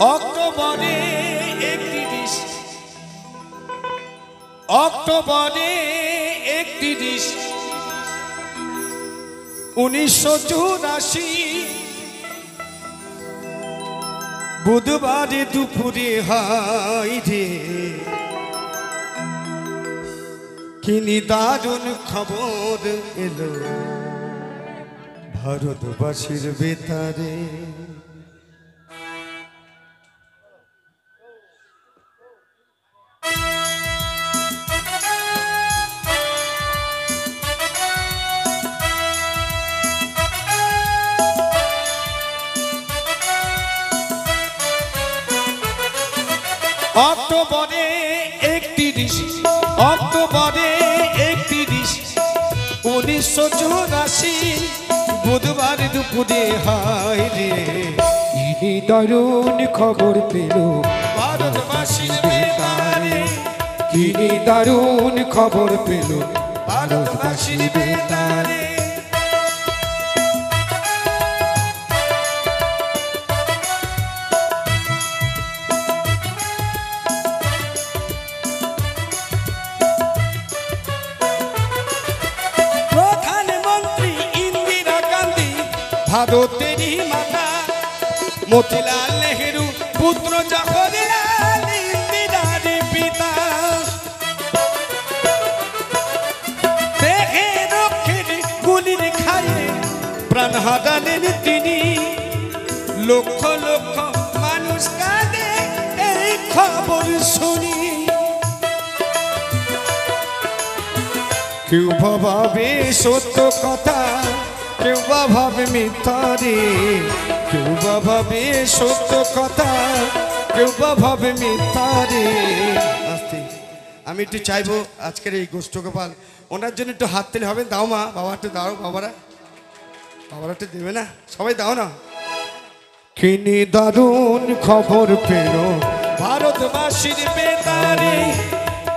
অক্টোবরে 31 অক্টোবরে 31 1984 বুধবারে দুপুরে হাই রে কি দারুণ খবর এলো ভারতবাসীর বেতারে। অক্টোবরে 31 অক্টোবরে 31 1984 বুধবার দুপুরে হায় রে কি দারুণ খবর পেল ভারতবাসীর বেতারে। কি দারুণ খবর পেল ভারতবাসীর বেতারে। প্রধানমন্ত্রী ইন্দিরা গান্ধী ভারতেরই মাতা, মতিলাল নেহেরু পুত্র জওহরলাল ইন্দিরার পিতা। দেহে রক্ষের গুলির খায়ে প্রাণ হারালেন তিনি। লক্ষ লক্ষ মানুষ কাঁদে এই খবর শুনি। কেউ বা ভাবে সত্য কথা, কেউ বা ভাবে মিথ্যা রে। কেউ বা ভাবে সত্য কথা, কেউ বা ভাবে মিথ্যা রে। আস্তে আমি একটু চাইবো আজকের এই গোষ্ঠ গোপাল ওনার জন্য একটু হাত তেলে হবে। দাও মা, বাবা একটু দাও, বাবারা বাবারা একটু দেবে না, সবাই দাও না। কিনি দারুণ খবর পেল ভারতবাসীর বেতারে।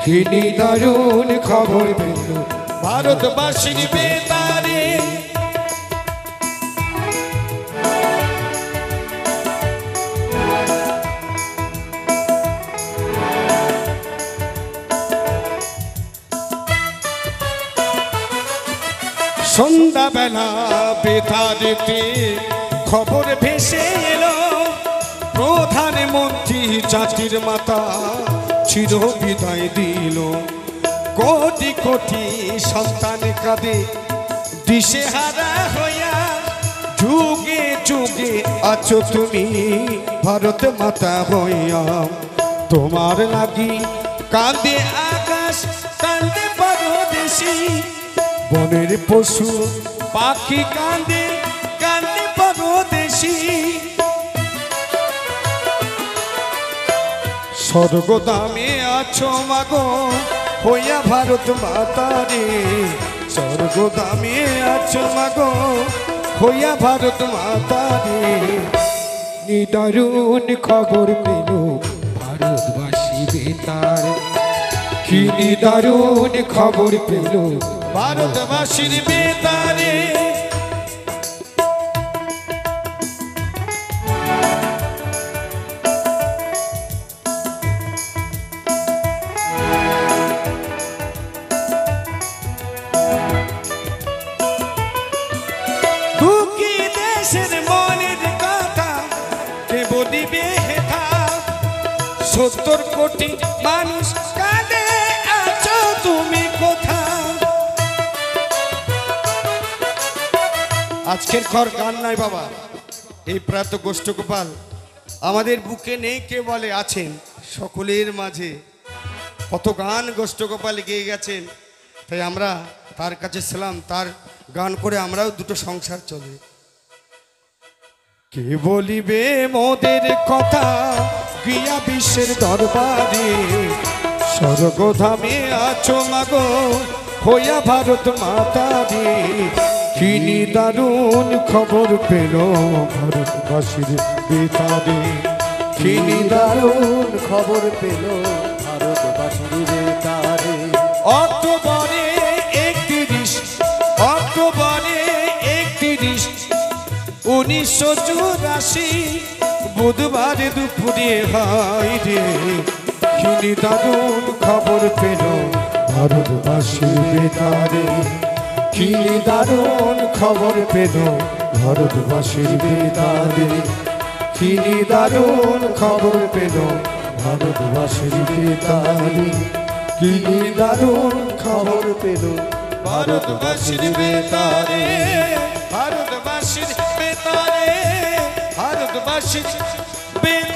কিনি দারুণ খবর পেল ভারতবাসীর বেতারে। সন্ধ্যাবেলা বেতারেতে খবর ভেসে এলো, প্রধানমন্ত্রী জাতির মাতা চির বিদায় দিল। কোটি কোটি সন্তান কাঁদে দিশেহারা হইয়া। যুগে যুগে আছো তুমি ভারত মাতা হইয়া। তোমার লাগি কাঁদে আকাশ, কাঁদে পরদেশী। বনের পশু পাখি কাঁদে, কাঁদে পরদেশী। স্বর্গধামে আছো মাগো হইয়া ভারত মাতা রে। স্বর্গধামে আছো মাগো হইয়া ভারত মাতা রে। দারুণ খবর পেল ভারতবাসী বেতার। কি দারুণ খবর পেল ভারতবাসীর বেতারে। দুঃখী দেশের মনের কথা কে বলিবে হেথা। 70 কোটি মানুষ কাঁদে, আছো তুমি কোথা। আজকের ঘর গান নাই বাবা, এই প্রাত গোষ্ঠ গোপাল আমাদের বুকে নেই কে বলে আছেন সকলের মাঝে। কত গান গোষ্ঠ গোপাল গেয়ে গেছেন, তাই আমরা তার কাছে ছিলাম, তার গান করে আমরাও দুটো সংসার চলে। কে বলিবে মোদের কথা গিয়া বিশ্বের দরবারে। স্বর্গধামে আছো মাগো হইয়া ভারত মাতা রে। কিনি দারুণ খবর পেল ভারতবাসীর বেতারে। কিনি দারুণ খবর পেল ভারতবাসীর বেতারে। অক্টোবরে 31 অক্টোবরে 31 1984 বুধবার দুপুরে হায় রে কি দারুণ খবর পেল ভারতবাসীর বেতারে কি দারুণ খবর পেল ভারতবাসীর বেতারে কি দারুণ খবর পেল ভারতবাসীর বেতারে কি দারুণ খবর পেল ভারতবাসীর বেতারে ভারতবাসীর বেতারে ভারতবাসীর বেতারে